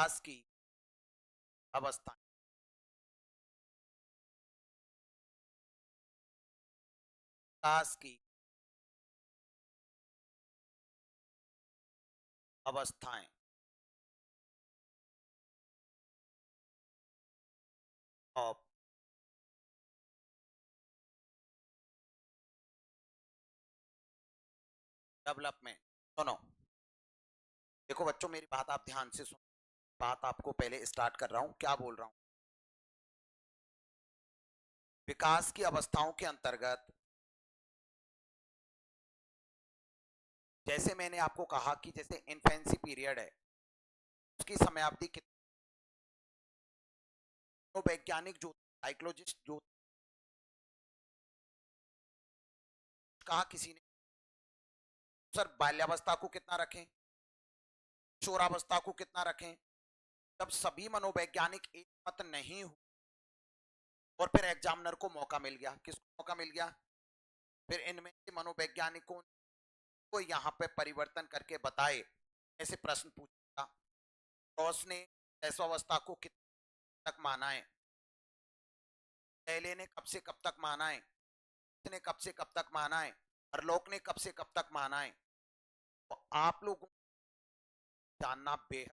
विकास की अवस्था, विकास की अवस्थाएं। Of development. सुनो, देखो बच्चों, मेरी बात आप ध्यान से सुनो। बात आपको पहले स्टार्ट कर रहा हूं, क्या बोल रहा हूं। विकास की अवस्थाओं के अंतर्गत, जैसे मैंने आपको कहा कि जैसे इन्फेंसी पीरियड है, उसकी समयावधि कितनी, तो वैज्ञानिक जो साइकोलॉजिस्ट जो कहा किसी ने, सर बाल्यावस्था को कितना रखें, किशोरावस्था को कितना रखें। जब सभी मनोवैज्ञानिक एक मत नहीं हुए और फिर एग्जामिनर को मौका मिल गया, किसको मौका मिल गया, फिर इनमें से मनोवैज्ञानिकों को यहाँ पे परिवर्तन करके बताए, ऐसे प्रश्न पूछा। रॉस ने ऐश्वावस्था को कितने तक माना है, पहले ने कब से कब तक माना है, ने कब से कब तक माना है, और लोक ने कब से कब तक माना है। तो आप लोगों को जानना बेहद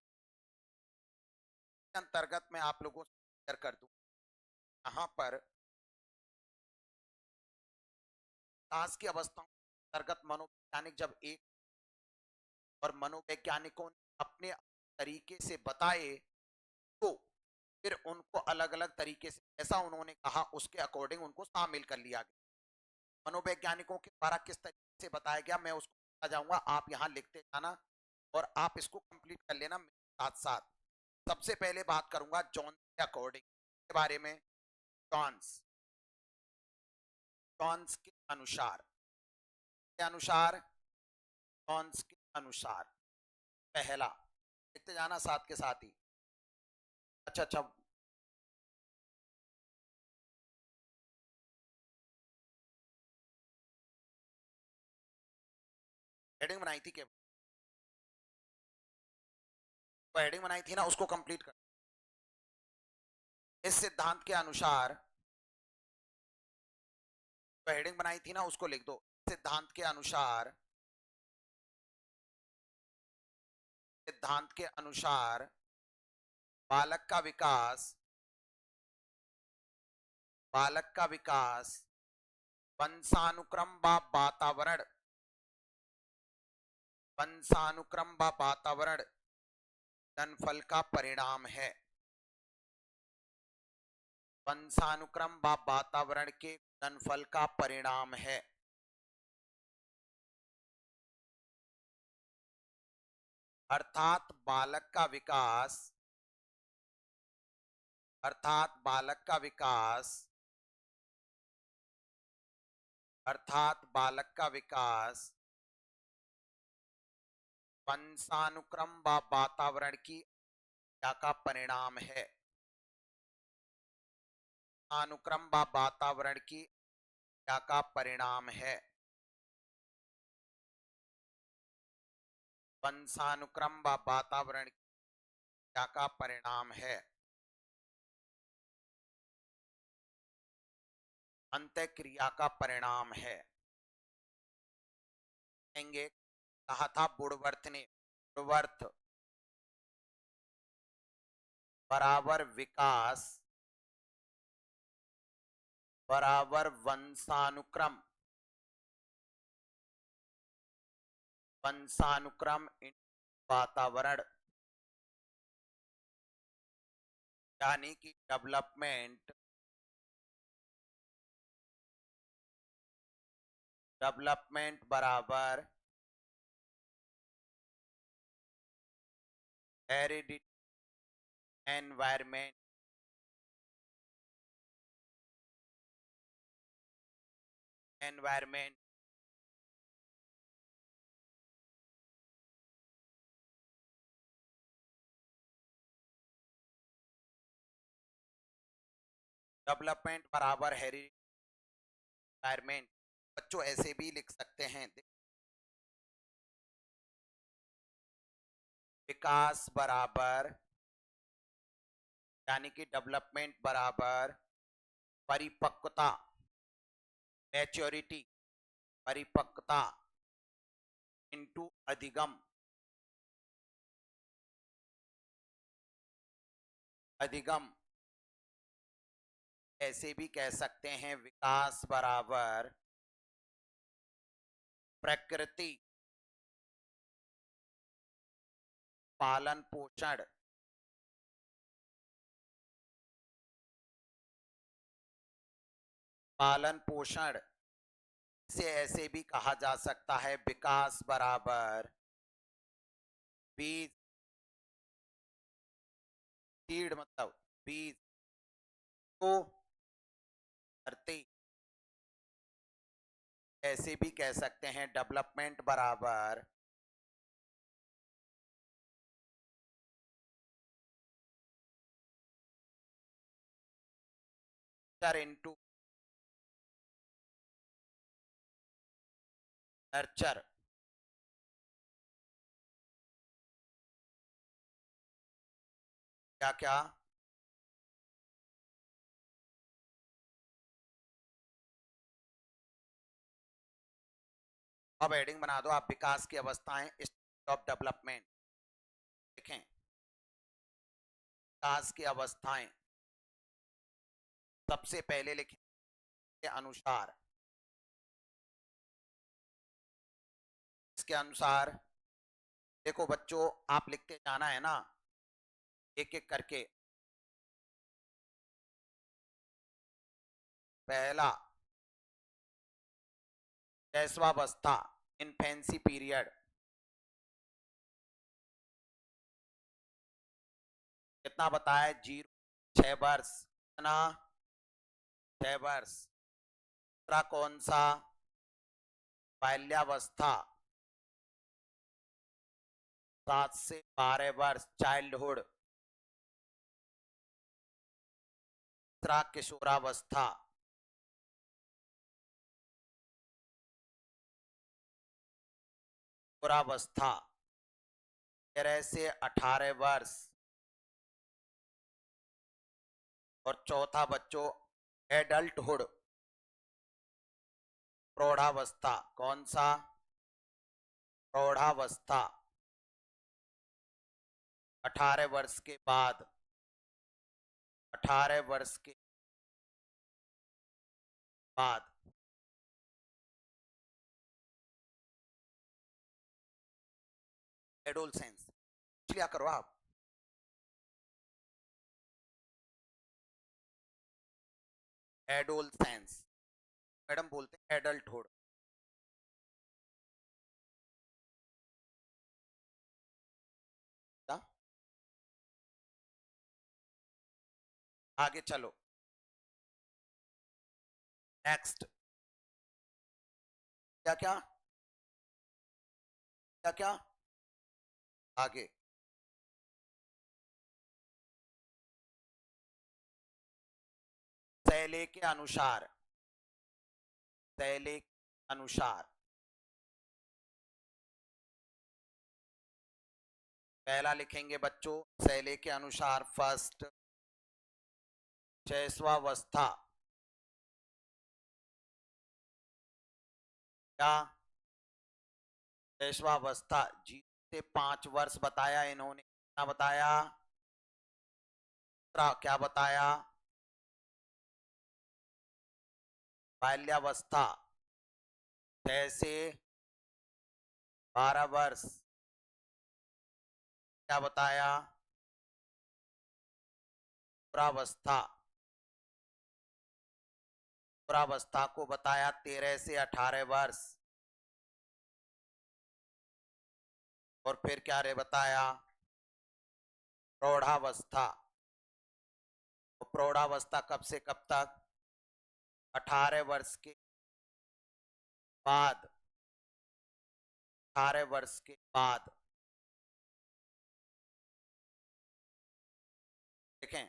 अंतर्गत मैं आप लोगों से शेयर कर दूं। यहाँ पर विकास की अवस्थाओं के अंतर्गत मनोवैज्ञानिक जब एक और मनोवैज्ञानिकों ने अपने तरीके से बताए, तो फिर उनको अलग अलग तरीके से ऐसा उन्होंने कहा, उसके अकॉर्डिंग उनको शामिल कर लिया गया। मनोवैज्ञानिकों के द्वारा किस तरीके से बताया गया, मैं उसको बता जाऊंगा, आप यहाँ लिखते जाना और आप इसको कंप्लीट कर लेना मेरे साथ साथ। सबसे पहले बात करूंगा जॉन के अकॉर्डिंग के बारे में। जॉन्स जॉन्स के अनुसार, के अनुसार, जॉन्स के अनुसार, पहला लिखते जाना साथ के साथ ही। अच्छा अच्छा, हेडिंग बनाई थी, हेडिंग बनाई थी ना, उसको कंप्लीट कर। इस सिद्धांत के अनुसार, तो हेडिंग बनाई थी ना, उसको लिख दो। सिद्धांत के अनुसार, सिद्धांत के अनुसार बालक का विकास, बालक का विकास वंशानुक्रम व वातावरण, वंशानुक्रम व वातावरण गुणनफल का परिणाम है। वंशानुक्रम व वातावरण के गुणनफल का परिणाम है। अर्थात बालक का विकास, अर्थात बालक का विकास, अर्थात बालक का विकास वंशानुक्रम व वातावरण की क्रिया का परिणाम है। अनुक्रम व वातावरण की क्रिया का परिणाम है। वंशानुक्रम व वातावरण की क्रिया का परिणाम है। अंतःक्रिया का परिणाम है। कहा था बुड़वर्थ ने, बुड़वर्थ बराबर विकास बराबर वंशानुक्रम, वंशानुक्रम इन वातावरण, यानी कि डेवलपमेंट, डेवलपमेंट बराबर हेरिडिटी एनवायरमेंट, एनवायरमेंट डेवलपमेंट बराबर हेरिडिटी एनवायरमेंट। बच्चों ऐसे भी लिख सकते हैं, विकास बराबर यानी कि डेवलपमेंट बराबर परिपक्वता, मैच्योरिटी, परिपक्वता इनटू अधिगम, अधिगम। ऐसे भी कह सकते हैं विकास बराबर प्रकृति, पालन पोषण, पालन पोषण से ऐसे भी कहा जा सकता है विकास बराबर बीज, सीड मतलब बीज को धरती। ऐसे भी कह सकते हैं डेवलपमेंट बराबर इनटू नर्चर। क्या क्या? अब हेडिंग बना दो आप, विकास की अवस्थाएं, स्टेज ऑफ डेवलपमेंट। देखें, विकास की अवस्थाएं सबसे पहले लिखें के अनुसार, इसके अनुसार देखो बच्चों, आप लिखते जाना है ना एक एक करके। पहला, शैशवावस्था, इन्फेंसी पीरियड। कितना बताया? 0 6 वर्ष, कितना? 6 वर्ष। दूसरा कौन सा? बाल्यावस्था, 7 से 12 वर्ष, चाइल्डहुड। तीसरा किशोरावस्था, 13 से 18 वर्ष। और चौथा बच्चों एडल्टहुड, प्रौढ़ावस्था। कौन सा? प्रौढ़ावस्था, 18 वर्ष के बाद, 18 वर्ष के बाद। एडोलसेंस लिया करो आप। एडोलसेंस मैडम बोलते हैं एडल्टहुड। आगे चलो, नेक्स्ट। क्या क्या? क्या क्या? आगे, शैले के अनुसार, शैले के अनुसार। पहला लिखेंगे बच्चों शैले के अनुसार, फर्स्ट शैशवावस्था। क्या? शैशवावस्था 0 से 5 वर्ष बताया इन्होंने। क्या बताया? क्या बताया? बाल्यावस्था 6 से 12 वर्ष। क्या बताया? किशोरावस्था, किशोरावस्था को बताया 13 से 18 वर्ष। और फिर क्या रे बताया? प्रौढ़ावस्था, प्रौढ़ावस्था कब से कब तक? 18 वर्ष के बाद, 18 वर्ष के बाद। देखें,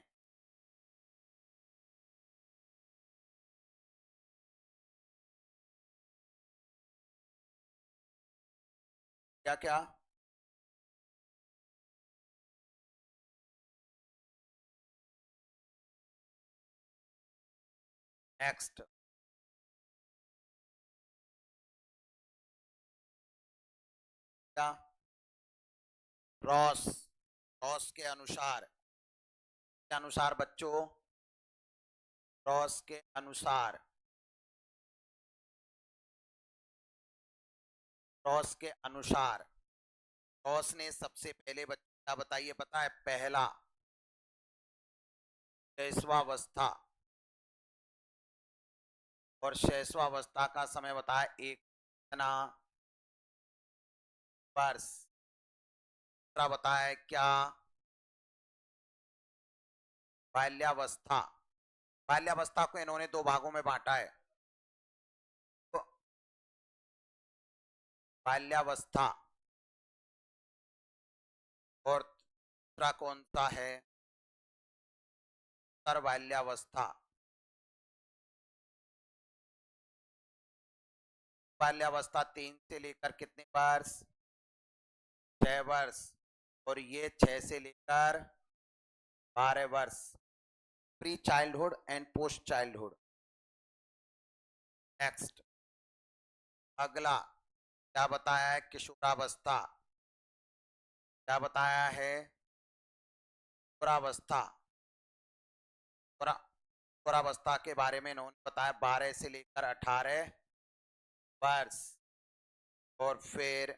क्या क्या? नेक्स्ट, क्या? रॉस, रॉस के अनुसार, के अनुसार बच्चों, रॉस के अनुसार, रॉस के अनुसार, रॉस ने सबसे पहले बच्चा बताइए, पता है? पहला शैशवावस्था, और शैशवावस्था का समय बताया एक इतना वर्ष। दूसरा बताया क्या? बाल्यावस्था, बाल्यावस्था को इन्होंने दो भागों में बांटा है। तो बाल्यावस्था, और दूसरा कौन सा है? उत्तर बाल्यावस्था। बाल्यावस्था 3 से लेकर कितने वर्ष? 6 वर्ष। और ये 6 से लेकर 12 वर्ष, pre childhood and post childhood. Next, अगला क्या बताया है? किशोरावस्था। क्या बताया है? किशोरावस्था, किशोरावस्था के बारे में इन्होंने बताया 12 से लेकर 18 वर्ष। और फिर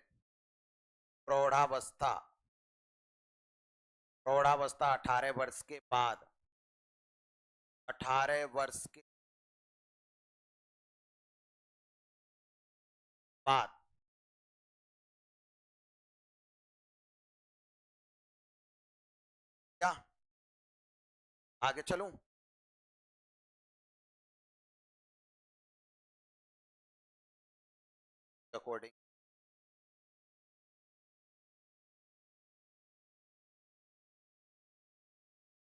प्रौढ़ावस्था, प्रौढ़ावस्था 18 वर्ष के बाद, 18 वर्ष के बाद। क्या आगे चलूं? अकॉर्डिंग,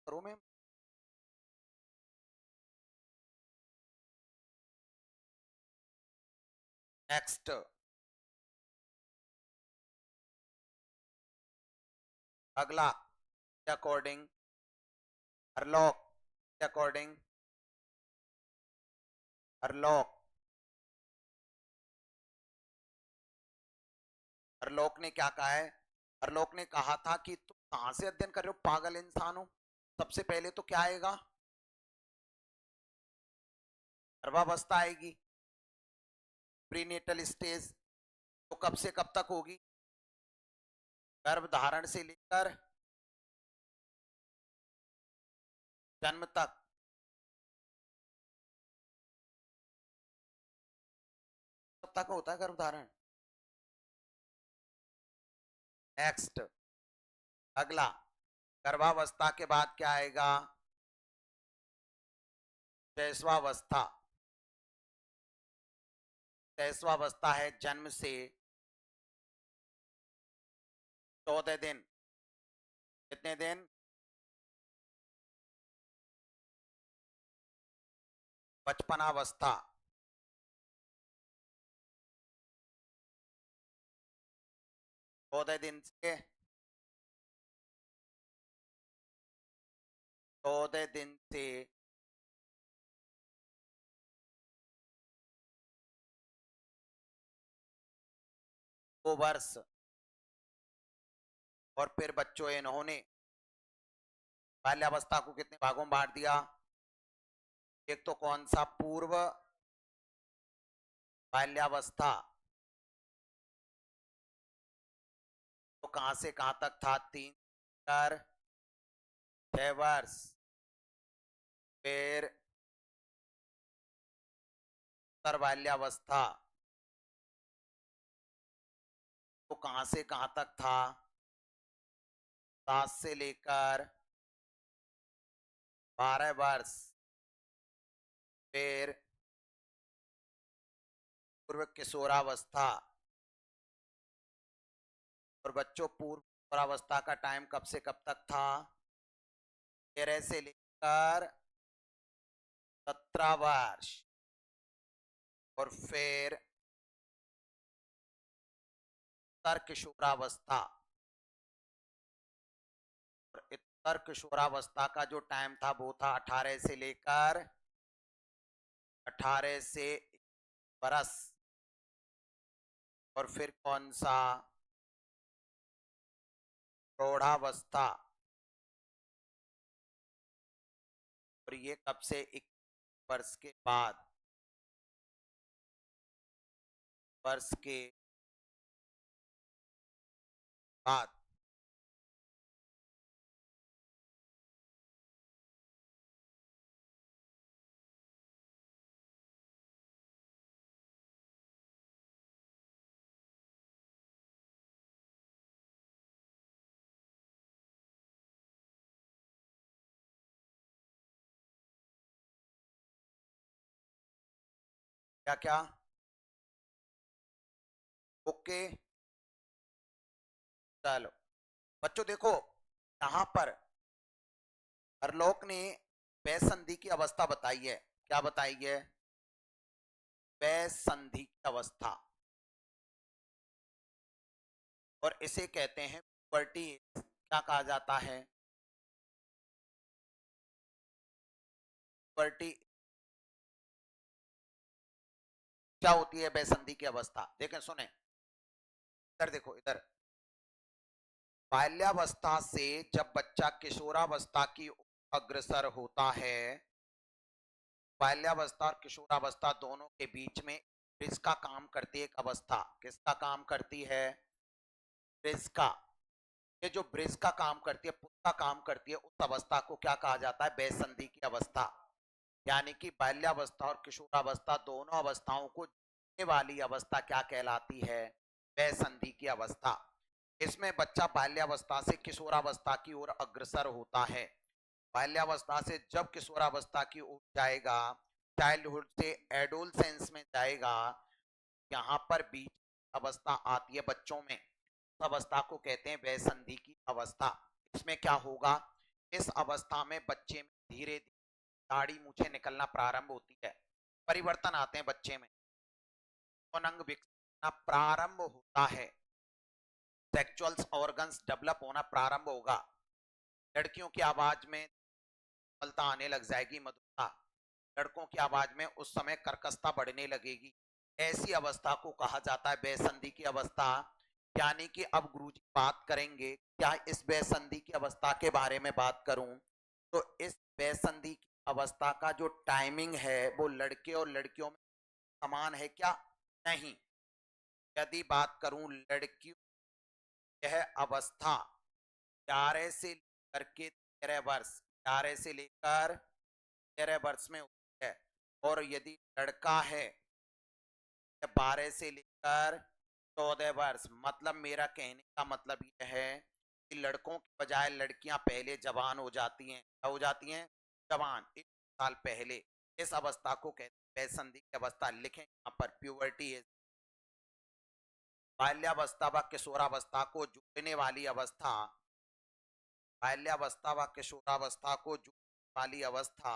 करूं मैं? नेक्स्ट, अगला according Hurlock, according Hurlock, Hurlock ने क्या कहा है? हरलॉक ने कहा था कि तुम कहां से अध्ययन कर रहे हो पागल इंसान हो। सबसे पहले तो क्या आएगा? गर्भावस्था आएगी, प्रीनेटल स्टेज। तो कब से कब तक होगी? गर्भ धारण से लेकर जन्म तक। कब तक होता है गर्भ धारण? नेक्स्ट, अगला गर्भावस्था के बाद क्या आएगा? शैशवावस्था। शैशवावस्था है जन्म से 14 दिन। कितने दिन? बचपनावस्था, 14 दिन से 14 दिन से 2 वर्ष। और फिर बच्चों इन्होंने बाल्यावस्था को कितने भागों में बांट दिया? एक तो कौन सा? पूर्व बाल्यावस्था, तो कहां से कहां तक था? 3 4 6 वर्ष। फिर उत्तर बाल्यावस्था, तो कहां से कहां तक था? 7 से लेकर 12 वर्ष। फिर पूर्व किशोरावस्था, और बच्चों पूर्व किशोरावस्था का टाइम कब से कब तक था? 13 से लेकर 17 वर्ष। और फिर उत्तर किशोरावस्था, और उत्तर किशोरावस्था का जो टाइम था वो था 18 से लेकर 18 से बरस, और फिर कौन सा? प्रौढ़ावस्था। और ये कब से? 21 वर्ष के बाद, वर्ष के बाद। क्या क्या? ओके, चलो बच्चों देखो, यहाँ पर हरलोक ने बेसंधि की अवस्था बताई है। क्या बताई है? बेसंधि की अवस्था, और इसे कहते हैं पुबर्टी। क्या कहा जाता है? पुबर्टी। क्या होती है बेसंधि की अवस्था? देखें, सुने, इधर देखो, इधर। बाल्यावस्था से जब बच्चा किशोरावस्था की ओर अग्रसर होता है, बाल्यावस्था और किशोरावस्था दोनों के बीच में ब्रिज का काम करती है एक अवस्था। किसका काम करती है? ब्रिज का। ये जो ब्रिज का काम करती है, पुल का काम करती है, उस अवस्था को क्या कहा जाता है? बेसंधि की अवस्था। यानी कि बाल्यावस्था और किशोरावस्था दोनों अवस्थाओं को जोड़ने वाली अवस्था क्या कहलाती है? बेसंधि की अवस्था। इसमें बच्चा बाल्यावस्था से किशोरावस्था की ओर अग्रसर होता है। बाल्यावस्था से जब किशोरावस्था की ओर जाएगा, चाइल्डहुड से एडोलसेंस में जाएगा, यहाँ पर बीच अवस्था आती है बच्चों में, उस अवस्था को कहते हैं बेसंधि की अवस्था। इसमें क्या होगा? इस अवस्था में बच्चे में धीरे धीरे दाढ़ी मूछें निकलना प्रारंभ होती है, परिवर्तन आते हैं बच्चे में, यौनांग विकसित होना प्रारंभ होता है, सेक्सुअल ऑर्गन्स डेवलप होना प्रारंभ होगा, लड़कियों की आवाज में कोमलता आने लग जाएगी, मधुरता। लड़कों की आवाज में उस समय कर्कशता बढ़ने लगेगी। ऐसी अवस्था को कहा जाता है बेसंधि की अवस्था। यानी कि अब गुरुजी बात करेंगे, क्या इस बेसंधि की अवस्था के बारे में बात करूं तो इस बेसंधि की अवस्था का जो टाइमिंग है वो लड़के और लड़कियों में समान है क्या? नहीं। यदि बात करूं लड़कियों, यह अवस्था 11 से लेकर के 13 वर्ष, 11 से लेकर 13 वर्ष में होती है। और यदि लड़का है, 12 से लेकर 14 वर्ष। मतलब मेरा कहने का मतलब यह है कि लड़कों की बजाय लड़कियां पहले जवान हो जाती हैं। क्या हो जाती हैं? जवान, 1 साल पहले। इस अवस्था को कहते हैं बेसंधि की अवस्था। लिखें यहाँ पर, प्यूबर्टी एज। बाल्यावस्था व किशोरावस्था को जोड़ने वाली अवस्था, बाल्यावस्था व किशोरावस्था को जोड़ने वाली अवस्था,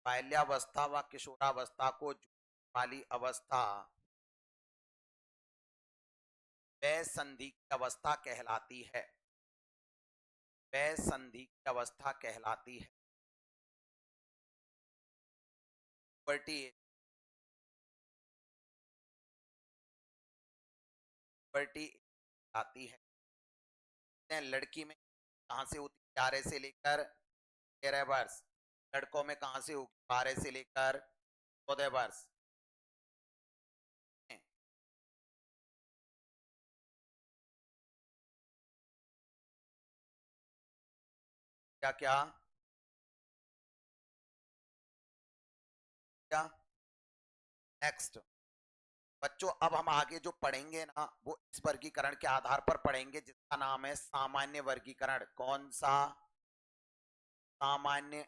बाल्यावस्था व किशोरावस्था को जोड़ने वाली अवस्था बेसंधि की अवस्था कहलाती है। बेसंधि की अवस्था कहलाती है। पुबर्टी पुबर्टी आती है। लड़की में कहाँ से होती है? 11 से लेकर 13 वर्ष। लड़कों में कहाँ से होगी? 12 से लेकर 14 वर्ष। क्या क्या? क्या? नेक्स्ट बच्चों, अब हम आगे जो पढ़ेंगे ना वो इस वर्गीकरण के आधार पर पढ़ेंगे जिसका नाम है सामान्य वर्गीकरण। कौन सा? सामान्य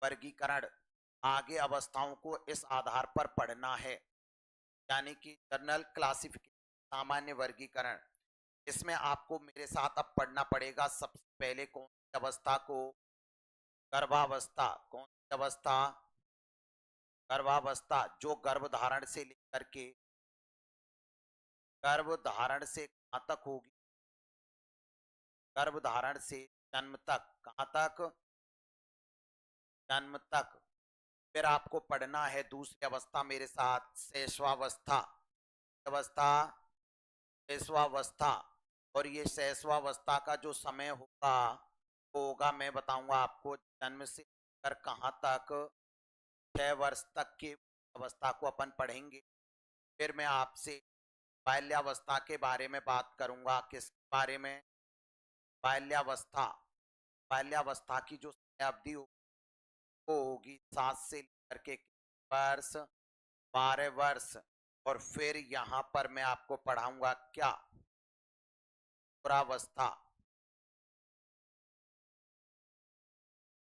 वर्गीकरण। आगे अवस्थाओं को इस आधार पर पढ़ना है, यानी कि जनरल क्लासिफिकेशन, सामान्य वर्गीकरण। इसमें आपको मेरे साथ अब पढ़ना पड़ेगा सबसे पहले कौन सी अवस्था को? गर्भावस्था। कौन सी अवस्था? गर्भावस्था, जो गर्भ धारण से कहाँ तक होगी? गर्भ धारण से जन्म तक। कहाँ तक? जन्म तक। फिर आपको पढ़ना है दूसरी अवस्था मेरे साथ, शैशवावस्था। अवस्था, शैशवावस्था। और ये शैशवावस्था का जो समय होगा वो होगा, मैं बताऊंगा आपको, जन्म से लेकर कहाँ तक, 6 वर्ष तक की अवस्था को अपन पढ़ेंगे। फिर मैं आपसे बाल्यावस्था के बारे में बात करूंगा। किस बारे में? बाल्यावस्था। बाल्यावस्था की जो अवधि वो होगी 7 से लेकर के वर्ष, 12 वर्ष। और फिर यहाँ पर मैं आपको पढ़ाऊंगा क्या? किशोरावस्था।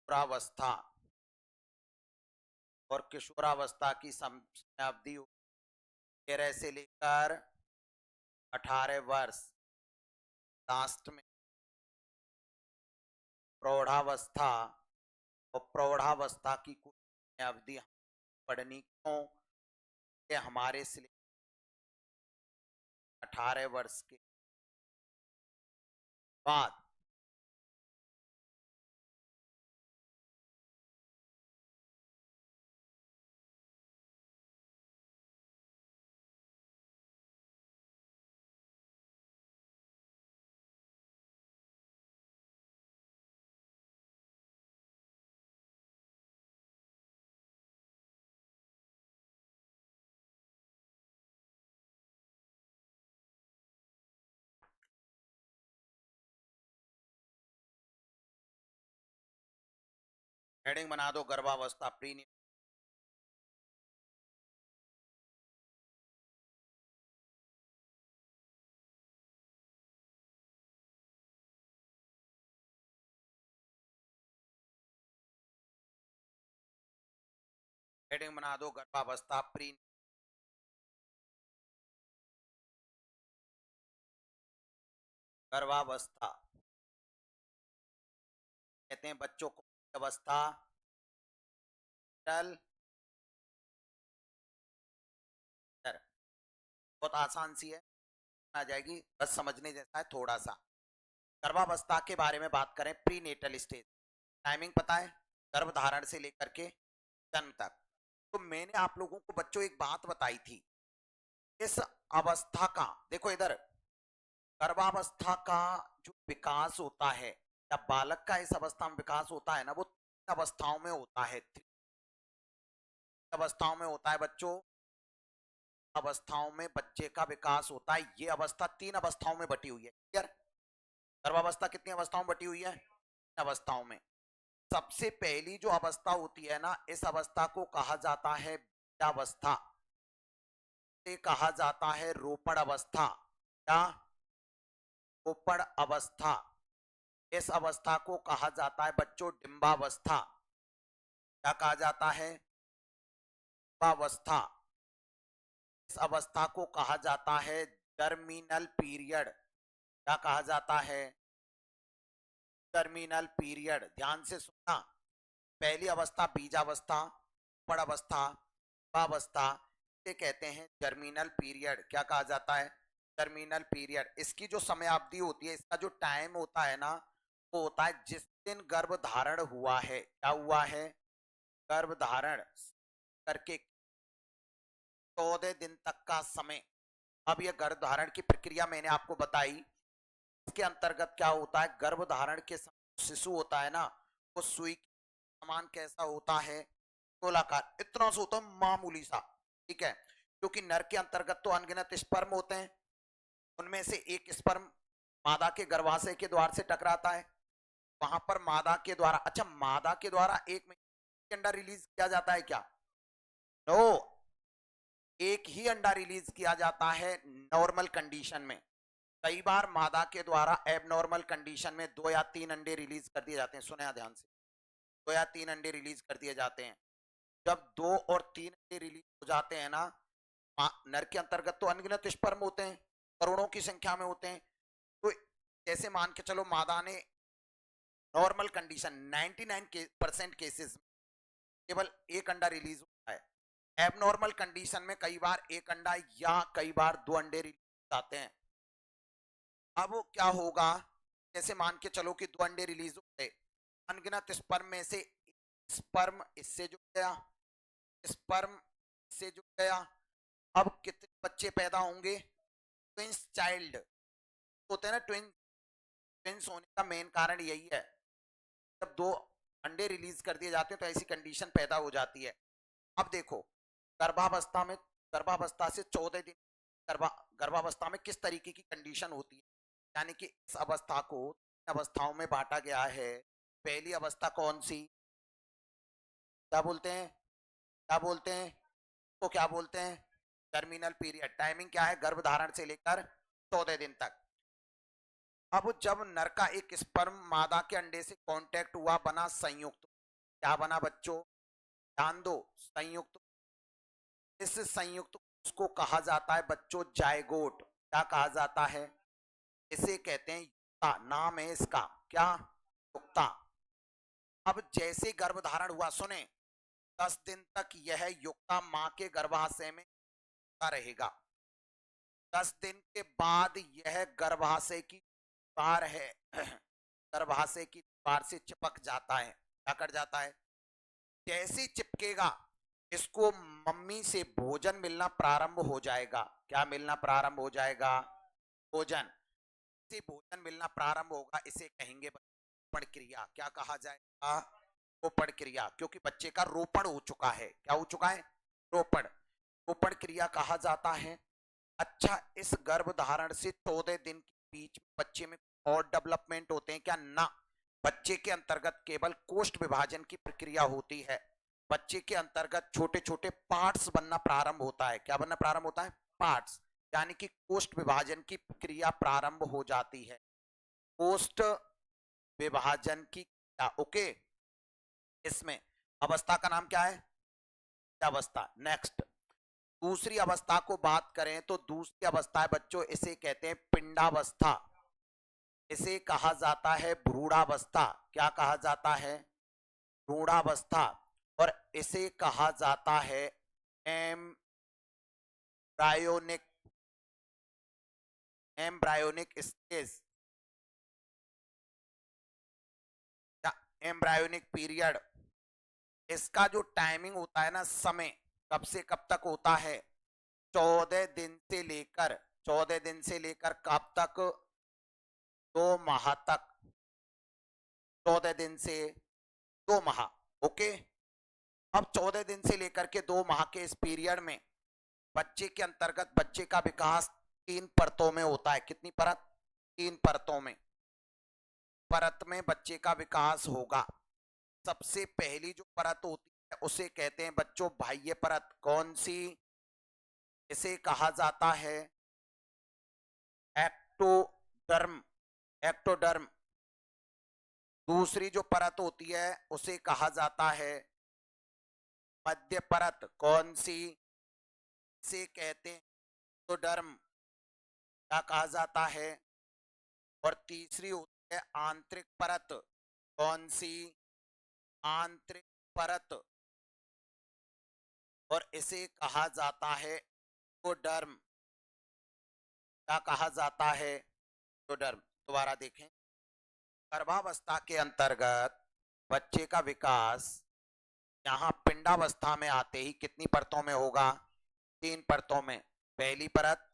किशोरावस्था। और किशोरावस्था की समयावधि 13 से लेकर 18 वर्ष। लास्ट में प्रौढ़ावस्था। और प्रौढ़ावस्था की कुछ अवधि पढ़नी क्यों? कि हमारे सिलेबस 18 वर्ष के बाद हेडिंग बना दो, गर्भावस्था प्री। हेडिंग बना दो, गर्भावस्था प्री। गर्भावस्था कहते हैं बच्चों को अवस्था, टल बहुत आसान सी है, आ जाएगी, बस समझने जैसा है थोड़ा सा। गर्भावस्था के बारे में बात करें, प्री नेटल स्टेज। टाइमिंग पता है? गर्भ धारण से लेकर के जन्म तक। तो मैंने आप लोगों को बच्चों एक बात बताई थी, इस अवस्था का, देखो इधर, गर्भावस्था का जो विकास होता है या बालक का इस अवस्था में विकास होता है ना, वो 3 अवस्थाओं में होता है। 3 अवस्थाओं में होता है बच्चों। अवस्थाओं में बच्चे का विकास होता है। ये अवस्था 3 अवस्थाओं में बटी हुई है। क्लियर? गर्भावस्था कितनी अवस्थाओं में बटी हुई है? 3 अवस्थाओं में। सबसे पहली जो अवस्था होती है ना, इस अवस्था को कहा जाता है बीजावस्था। कहा जाता है रोपण अवस्था या रोपण अवस्था। इस अवस्था को कहा जाता है बच्चों डिंबावस्था। क्या कहा जाता है? डिंबावस्था। इस अवस्था को कहा जाता है जर्मिनल पीरियड। क्या कहा जाता है? Terminal period. ध्यान से सुनना, पहली अवस्था बीजावस्था, पड़ावस्था, अवस्था, ये कहते हैं जर्मिनल पीरियड। क्या कहा जाता है? Terminal period. इसकी जो समयावधि होती है, इसका जो टाइम होता है ना, वो होता है जिस दिन गर्भ धारण हुआ है। क्या हुआ है? गर्भ धारण करके 14 दिन तक का समय। अब यह गर्भ धारण की प्रक्रिया मैंने आपको बताई। इसके अंतर्गत क्या होता है, गर्भ धारण के समय शिशु होता है ना, वो सुई समान कैसा होता है? गोलाकार, इतना सा होता है, मामूली सा। ठीक है? क्योंकि नर के अंतर्गत तो अनगिनत स्पर्म होते हैं, उनमें से एक स्पर्म मादा के गर्भाशय के द्वार से टकराता है। वहां पर मादा के द्वारा, अच्छा मादा के द्वारा एक अंडा रिलीज किया जाता है क्या? नो, एक ही अंडा रिलीज किया जाता है नॉर्मल कंडीशन में। कई बार मादा के द्वारा एबनॉर्मल कंडीशन में 2 या 3 अंडे रिलीज कर दिए जाते हैं। सुने ध्यान से, 2 या 3 अंडे रिलीज कर दिए जाते हैं। जब 2 और 3 अंडे रिलीज हो जाते हैं ना, नर के अंतर्गत तो अनगिनत स्पर्म होते हैं, करोड़ों की संख्या में होते हैं। तो जैसे मान के चलो मादा ने नॉर्मल कंडीशन 99% केसेस केवल एक अंडा रिलीज होता है। एबनॉर्मल कंडीशन में कई बार एक अंडा या कई बार 2 अंडे रिलीज होते हैं। अब क्या होगा, जैसे मान के चलो कि 2 अंडे रिलीज हो गए, अनगिनत स्पर्म में से स्पर्म इससे जुड़ गया, स्पर्म से जुड़ गया। अब कितने बच्चे पैदा होंगे? ट्विंस चाइल्ड होते हैं ना, ट्विंस होने का मेन कारण यही है, जब दो अंडे रिलीज कर दिए जाते हैं तो ऐसी कंडीशन पैदा हो जाती है। अब देखो, गर्भावस्था में, गर्भावस्था से 14 दिन, गर्भावस्था में किस तरीके की कंडीशन होती है, यानी कि इस अवस्था को तीन अवस्थाओं में बांटा गया है। पहली अवस्था कौन सी, क्या बोलते हैं, क्या बोलते हैं, तो क्या बोलते हैं, टर्मिनल पीरियड। टाइमिंग क्या है, गर्भधारण से लेकर 14 दिन तक। अब जब नर का एक स्पर्म मादा के अंडे से कांटेक्ट हुआ, बना संयुक्त, क्या बना बच्चों, ध्यान दो, संयुक्त। इस संयुक्त उसको कहा जाता है बच्चों जायगोट। क्या कहा जाता है, इसे कहते हैं युक्ता, नाम है इसका क्या, युक्ता। अब जैसे गर्भधारण हुआ, सुने, 10 दिन तक यह युक्ता मां के गर्भाशय में रहेगा। 10 दिन के बाद यह गर्भाशय की दीवार है, गर्भाशय की दीवार से चिपक जाता है। क्या कर जाता है, जैसे चिपकेगा, इसको मम्मी से भोजन मिलना प्रारंभ हो जाएगा। क्या मिलना प्रारंभ हो जाएगा, भोजन। से भोजन मिलना प्रारंभ होगा, इसे कहेंगे रोपण क्रिया। क्या कहा जाएगा, रोपण क्रिया, क्योंकि बच्चे का रोपण हो चुका है। क्या हो चुका है, रोपण, रोपण क्रिया कहा जाता है। अच्छा, इस गर्भधारण से 14 दिन के बीच बच्चे में और डेवलपमेंट होते हैं क्या, ना। बच्चे के अंतर्गत केवल कोष्ठ विभाजन की प्रक्रिया होती है। बच्चे के अंतर्गत छोटे छोटे पार्ट्स बनना प्रारंभ होता है। क्या बनना प्रारंभ होता है, पार्ट्स, यानी कि कोष्ठ विभाजन की प्रक्रिया प्रारंभ हो जाती है, कोष्ठ विभाजन की क्रिया। ओके, इसमें अवस्था का नाम क्या है, अवस्था। नेक्स्ट, दूसरी अवस्था को बात करें तो दूसरी अवस्था है बच्चों, इसे कहते हैं पिंडावस्था, इसे कहा जाता है भ्रूणावस्था। क्या कहा जाता है, भ्रूणावस्था। और इसे कहा जाता है एम्ब्रायोनिक, एम्ब्रायोनिक स्टेज या एम्ब्रायोनिक पीरियड। इसका जो टाइमिंग होता है ना, समय, कब से कब तक होता है, 14 दिन से लेकर, 14 दिन से लेकर कब तक, 2 माह तक, 14 दिन से 2 माह। ओके, अब 14 दिन से लेकर के 2 माह के इस पीरियड में बच्चे के अंतर्गत बच्चे का विकास 3 परतों में होता है। कितनी परत, 3 परतों में, परत में बच्चे का विकास होगा। सबसे पहली जो परत होती है उसे कहते हैं बच्चों बाह्य परत। कौन सी, इसे कहा जाता है एक्टोडर्म, एक्टोडर्म। दूसरी जो परत होती है उसे कहा जाता है मध्य परत। कौन सी, से कहते हैं एक्टोडर्म। क्या कहा जाता है, और तीसरी होती है आंतरिक परत। कौन सी, आंतरिक परत, और इसे कहा जाता है एक्टोडर्म। क्या कहा जाता है, एक्टोडर्म। दोबारा देखें, गर्भावस्था के अंतर्गत बच्चे का विकास यहाँ पिंडावस्था में आते ही कितनी परतों में होगा, 3 परतों में। पहली परत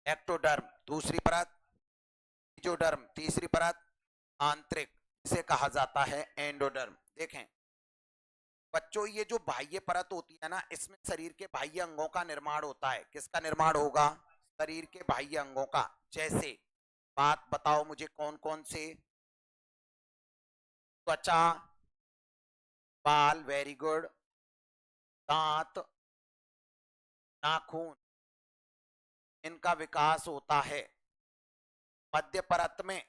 एक्टोडर्म, दूसरी परत मेसोडर्म, तीसरी परत आंतरिक, इसे कहा जाता है एंडोडर्म। देखें बच्चों, ये जो बाह्य परत होती है ना, इसमें शरीर के बाह्य अंगों का निर्माण होता है। किसका निर्माण होगा, शरीर के बाह्य अंगों का। जैसे, बात बताओ मुझे कौन कौन से, त्वचा, बाल, वेरी गुड, दांत, नाखून, इनका विकास होता है। मध्य परत में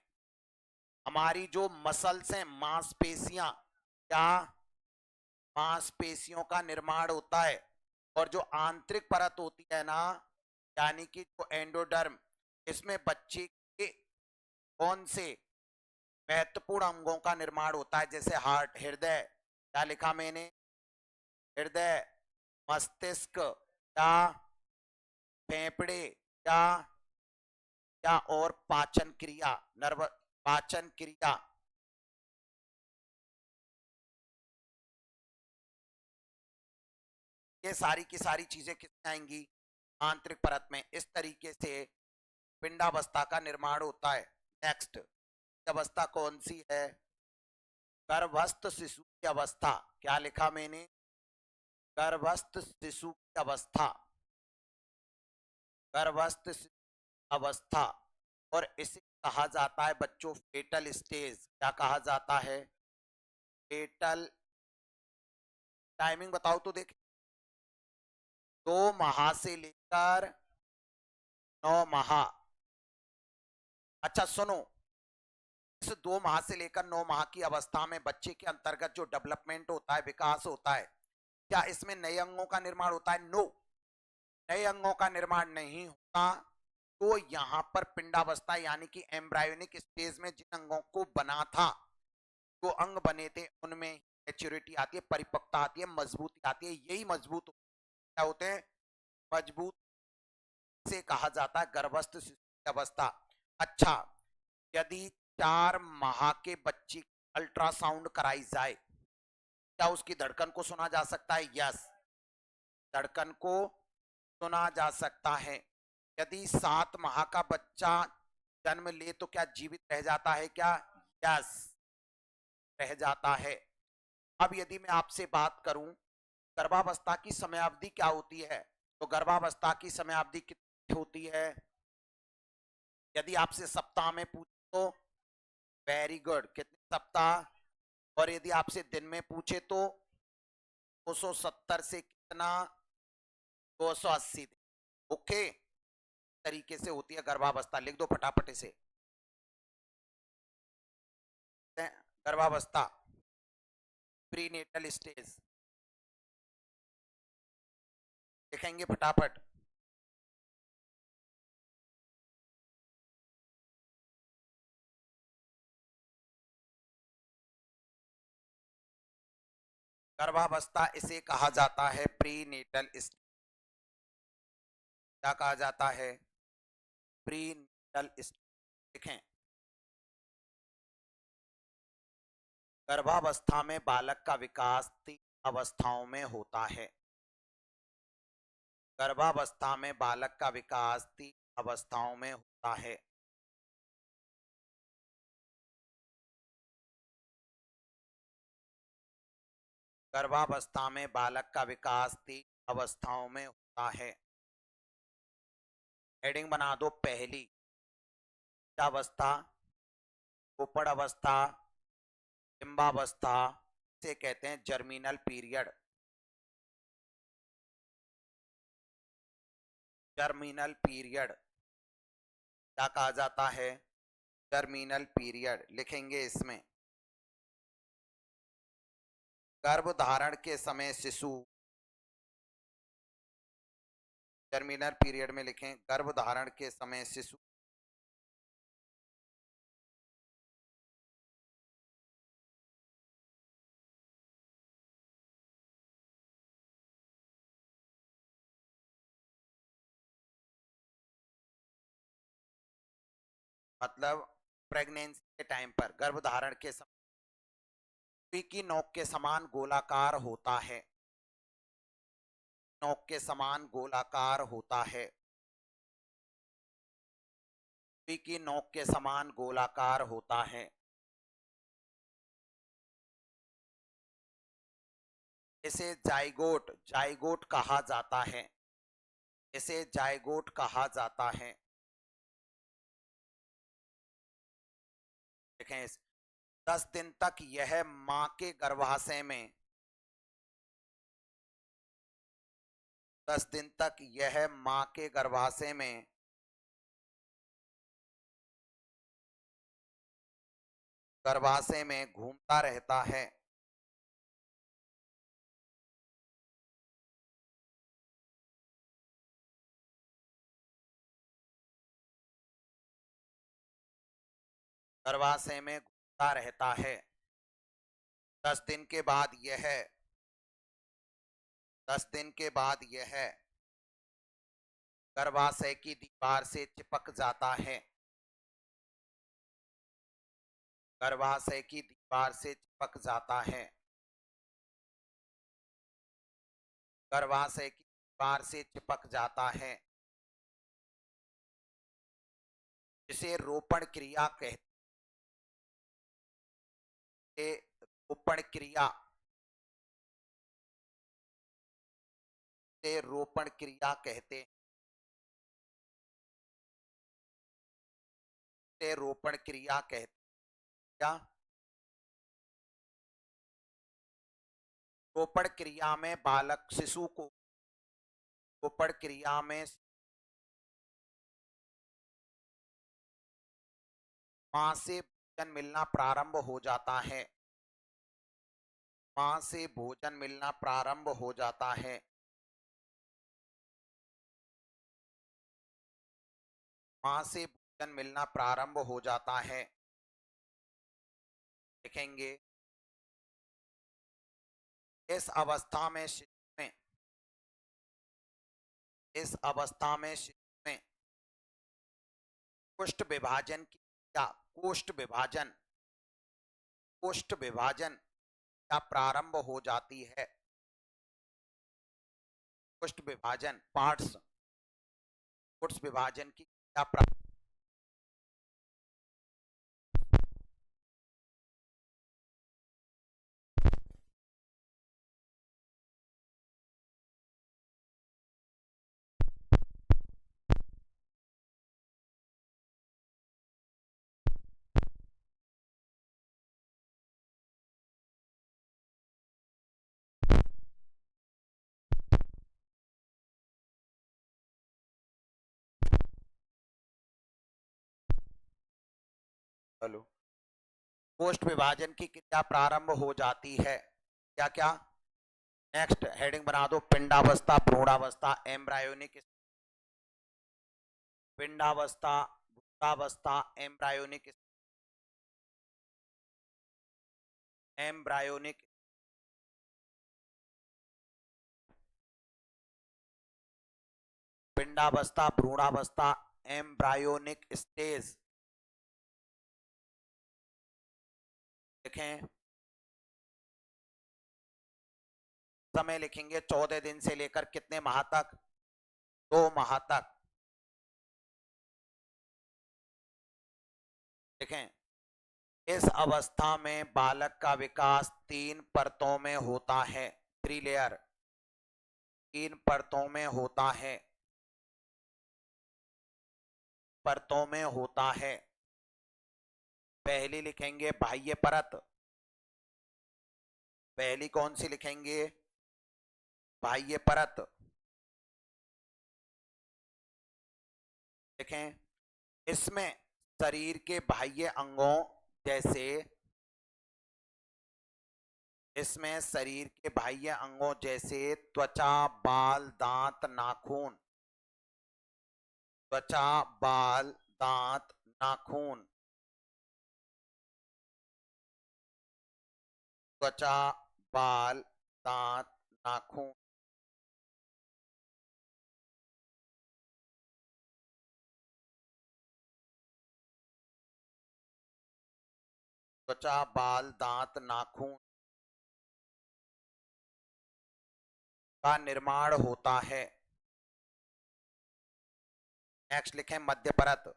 हमारी जो मसल्स हैं, मांसपेशियां, क्या, मांसपेशियों का निर्माण होता है। और जो आंतरिक परत होती है ना, यानी कि जो एंडोडर्म, इसमें बच्चे के कौन से महत्वपूर्ण अंगों का निर्माण होता है, जैसे हार्ट, हृदय, क्या लिखा मैंने, हृदय, मस्तिष्क, क्या, फेफड़े, क्या, क्या, और पाचन क्रिया, नर्व, पाचन क्रिया। ये सारी की सारी चीजें किसमें आएंगी? आंतरिक परत में। इस तरीके से पिंडावस्था का निर्माण होता है। नेक्स्ट अवस्था कौन सी है? गर्भस्थ शिशु की अवस्था। क्या लिखा मैंने? गर्भस्थ शिशु की अवस्था। गर्भस्थ अवस्था। और इसे कहा जाता है बच्चों फेटल स्टेज। क्या कहा जाता है? फेटल। टाइमिंग बताओ तो देख। 2 माह से लेकर 9 माह। अच्छा सुनो, इस 2 माह से लेकर 9 माह की अवस्था में बच्चे के अंतर्गत जो डेवलपमेंट होता है, विकास होता है, क्या इसमें नए अंगों का निर्माण होता है? नो, नए अंगों का निर्माण नहीं होता। तो यहां पर पिंडावस्था यानी कि एम्ब्रायोनिक स्टेज में जिन अंगों को बना था, जो अंग बने थे, उनमें मैच्योरिटी आती है, परिपक्वता आती है, मजबूती आती है। यही मजबूत क्या होते हैं? मजबूत से कहा जाता है गर्भस्थ शिशु की अवस्था। अच्छा, यदि 4 माह के बच्चे की अल्ट्रासाउंड कराई जाए, क्या उसकी धड़कन को सुना जा सकता है? यस, धड़कन को सुना जा सकता है। यदि 7 माह का बच्चा जन्म ले तो क्या जीवित रह जाता है? क्या? यस, रह जाता है। अब यदि मैं आपसे बात करूं गर्भावस्था की समयावधि क्या होती है, तो गर्भावस्था की समयावधि कितनी होती है? यदि आपसे सप्ताह में पूछे तो वेरी गुड, कितने सप्ताह? और यदि आपसे दिन में पूछे तो 270 से कितना? 280 दिन। ओके, तरीके से होती है गर्भावस्था। लिख दो फटाफट इसे। गर्भावस्था, प्रीनेटल स्टेज, लिखेंगे फटाफट। गर्भावस्था इसे कहा जाता है प्रीनेटल स्टेज। क्या कहा जाता है? Prenatal stage. लिखें, गर्भावस्था में बालक का विकास 3 अवस्थाओं में होता है। गर्भावस्था में बालक का विकास 3 अवस्थाओं में होता है। गर्भावस्था में बालक का विकास 3 अवस्थाओं में होता है। हेडिंग बना दो। पहली अवस्था, कुपड़ अवस्था, डिंबावस्था से कहते हैं जर्मिनल पीरियड। जर्मिनल पीरियड क्या कहा जाता है? Germinal period. लिखेंगे इसमें गर्भ धारण के समय शिशु। जर्मिनल पीरियड में लिखें गर्भ धारण के समय शिशु मतलब प्रेगनेंसी के टाइम पर, गर्भ धारण के समय सुई की नोक के समान गोलाकार होता है। नोक के समान गोलाकार होता है। सुई की नोक के समान गोलाकार होता है। इसे जाइगोट, जाइगोट कहा जाता है। इसे जाइगोट कहा जाता है। देखें, 10 दिन तक यह मां के गर्भाशय में, 10 दिन तक यह मां के गर्भाशय में घूमता रहता है। गर्भाशय में घूमता रहता है। 10 दिन के बाद यह 10 दिन के बाद यह गर्भाशय की दीवार से चिपक जाता है। गर्भाशय की दीवार से चिपक जाता है। गर्भाशय की दीवार से चिपक जाता है, जिसे रोपण क्रिया कहते हैं। रोपण क्रिया से रोपण क्रिया कहते हैं। से रोपण क्रिया कहते हैं। क्या? रोपण क्रिया में बालक शिशु को रोपण क्रिया में मां से भोजन मिलना प्रारंभ हो जाता है। मां से भोजन मिलना प्रारंभ हो जाता है। मां से भोजन मिलना प्रारंभ हो जाता है। देखेंगे इस अवस्था में शिशु में इस अवस्था में शिशु में कोष्ठ विभाजन की या कोष्ठ विभाजन या प्रारंभ हो जाती है। कोष्ठ विभाजन पार्ट्स कोष्ठ विभाजन की या हेलो कोष्ठ विभाजन की क्रिया प्रारंभ हो जाती है। क्या क्या? नेक्स्ट हेडिंग बना दो, पिंडावस्था, भ्रूणावस्था, एम्ब्रायोनिक पिंडावस्था, भ्रूणावस्था, एम्ब्रायोनिक पिंडावस्था, भ्रूणावस्था, एम्ब्रायोनिक स्टेज। देखें समय लिखेंगे 14 दिन से लेकर कितने माह तक? 2 माह तक। देखें इस अवस्था में बालक का विकास 3 परतों में होता है। 3 लेयर 3 परतों में होता है। परतों में होता है। पहली लिखेंगे बाह्य परत। पहली कौन सी लिखेंगे? बाह्य परत। देखें इसमें शरीर के बाह्य अंगों जैसे इसमें शरीर के बाह्य अंगों जैसे त्वचा, बाल, दांत, नाखून, त्वचा, बाल, दांत, नाखून, त्वचा, बाल, दांत, नाखून, त्वचा, बाल, दांत, नाखून का निर्माण होता है। नेक्स्ट लिखें मध्य परत।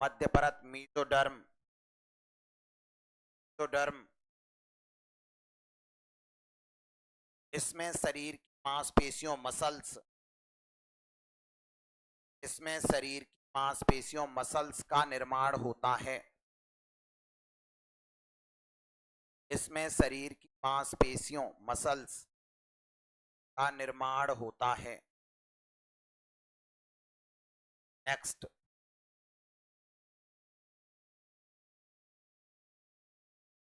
मध्य परत मीजोडर्म। मीजोडर्म इसमें शरीर की मांसपेशियों मसल्स इसमें शरीर की मांसपेशियों मसल्स का निर्माण होता है। इसमें शरीर की मांसपेशियों मसल्स का निर्माण होता है। नेक्स्ट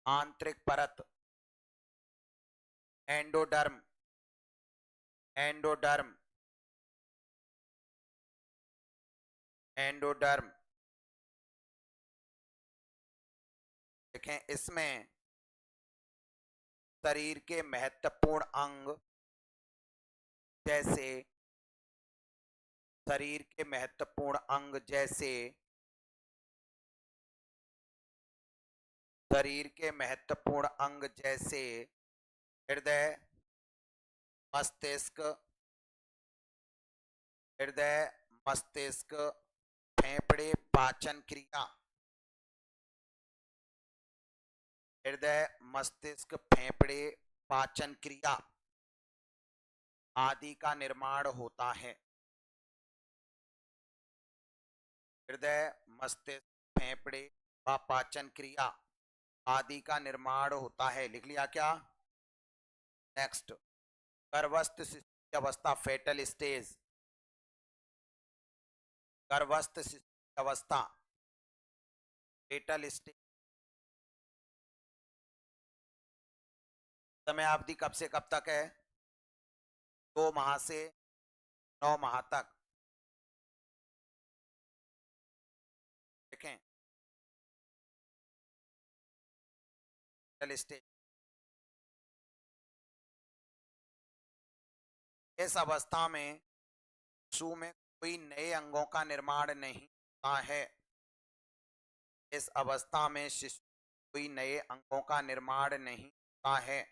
आंतरिक परत एंडोडर्म। एंडोडर्म एंडोडर्म देखें इसमें शरीर के महत्वपूर्ण अंग जैसे शरीर के महत्वपूर्ण अंग जैसे शरीर के महत्वपूर्ण अंग जैसे हृदय, मस्तिष्क, हृदय, मस्तिष्क, फेफड़े, पाचन क्रिया। हृदय, मस्तिष्क, फेफड़े, पाचन क्रिया आदि का निर्माण होता है। हृदय, मस्तिष्क, फेफड़े व पाचन क्रिया आदि का निर्माण होता है। लिख लिया क्या? नेक्स्ट, गर्भस्थ शिशु की अवस्था, फेटल स्टेज। गर्भस्थ शिशु की अवस्था, फेटल स्टेज। समय अवधि कब से कब तक है? 2 माह से 9 माह तक। देखें, फेटल स्टेज। इस अवस्था में शिशु में कोई नए अंगों का निर्माण नहीं होता है। इस अवस्था में शिशु कोई नए अंगों का निर्माण नहीं होता है।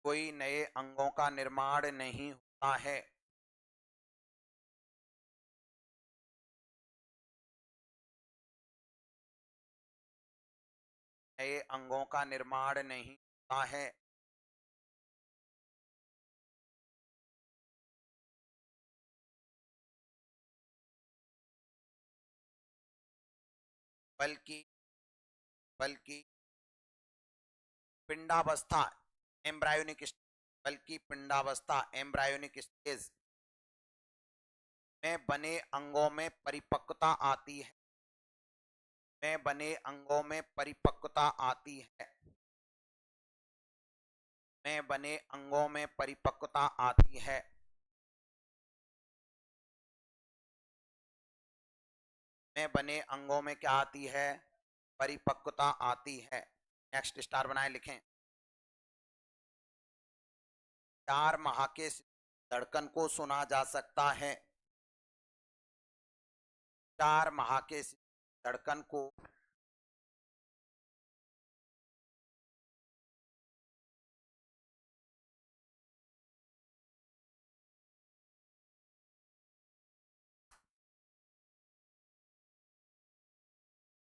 कोई नए अंगों का निर्माण नहीं होता है। नए अंगों का निर्माण नहीं होता है। बल्कि बल्कि पिंडावस्था, एम्ब्रायोनिक, बल्कि पिंडावस्था, एम्ब्रायोनिक स्टेज में बने अंगों में परिपक्वता आती है। में बने अंगों में परिपक्वता आती है। में बने अंगों में परिपक्वता आती है। में बने अंगों में क्या आती है? परिपक्वता आती है। नेक्स्ट, स्टार बनाए लिखें। 4 माह के धड़कन को सुना जा सकता है। 4 माह के धड़कन को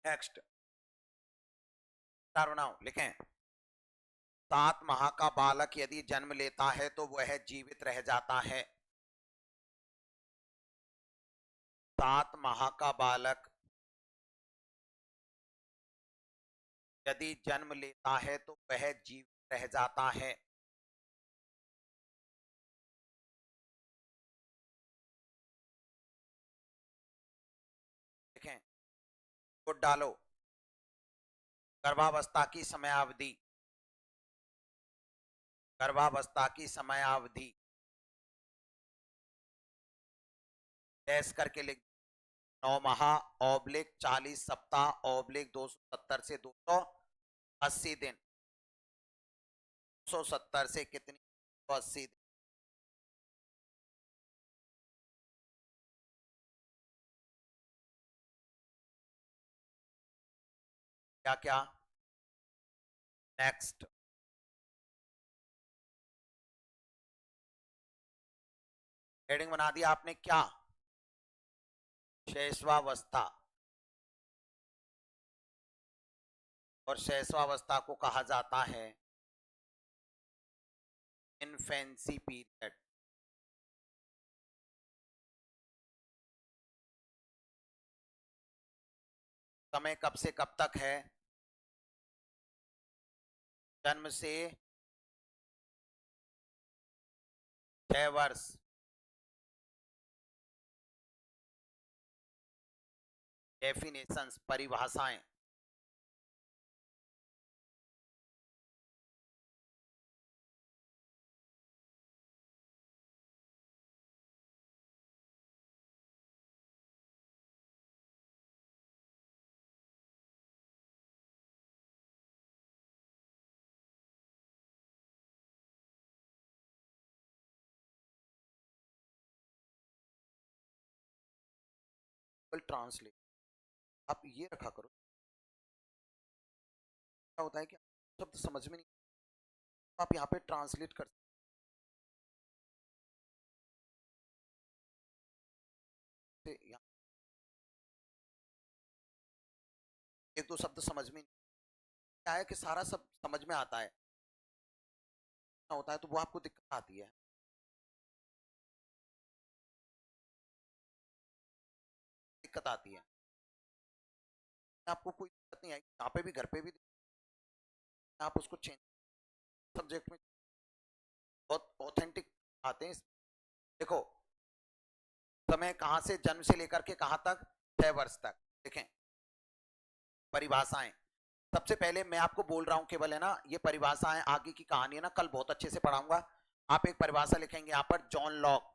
नेक्स्ट, स्टार बनाओ लिखें। 7 माह का बालक यदि जन्म लेता है तो वह जीवित रह जाता है। 7 माह का बालक यदि जन्म लेता है तो वह जीवित रह जाता है। देखें, गुड डालो। गर्भावस्था की समयावधि, गर्भावस्था की समयावधि डैश करके लिख। 9 माह ऑब्लिक 40 सप्ताह ऑब्लिक 270 से 280 दिन। 270 से कितनी? 280 दिन। क्या क्या? नेक्स्ट, हेडिंग बना दिया आपने क्या? शैशवावस्था। और शैशवावस्था को कहा जाता है इन्फेंसी पीरियड। समय कब से कब तक है? जन्म से 6 वर्ष। डेफिनेशंस, परिभाषाएं। ट्रांसलेट, आप ये रखा करो। क्या होता है कि शब्द समझ में नहीं आप यहाँ पे ट्रांसलेट कर सकते हैं। एक दो शब्द समझ में नहीं, क्या है कि सारा सब समझ में आता है होता है तो वो आपको दिक्कत आती है, दिक्कत आती है। आपको कोई दिक्कत नहीं आएगी यहाँ पे भी, घर पे भी आप उसको चेंज सब्जेक्ट में बहुत ऑथेंटिक आते हैं देखो, समय कहां से, जन्म से लेकर के कहां तक, 6 वर्ष तक। देखें परिभाषाएं, सबसे पहले मैं आपको बोल रहा हूं केवल, है ना, ये परिभाषाएं आगे की कहानी है ना, कल बहुत अच्छे से पढ़ाऊंगा। आप एक परिभाषा लिखेंगे यहां पर, John Locke,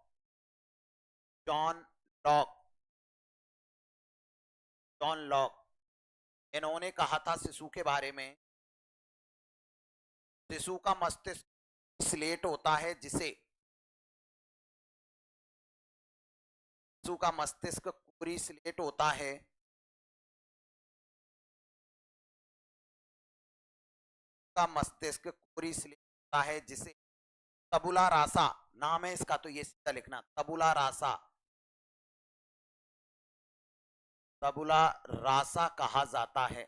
John Locke, John Locke, इन्होंने कहा था शिशु के बारे में, शिशु का मस्तिष्क स्लेट होता है जिसे, शिशु का मस्तिष्क पूरी स्लेट होता है, का मस्तिष्क पूरी स्लेट होता है जिसे तबुला रासा, नाम है इसका, तो ये सीधा लिखना, तबुला रासा, तबुला रासा कहा जाता है।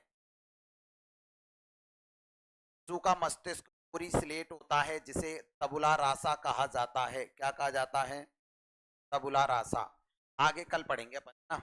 शिशु का मस्तिष्क पूरी स्लेट होता है जिसे तबुला रासा कहा जाता है। क्या कहा जाता है? तबुला रासा। आगे कल पढ़ेंगे अपन ना।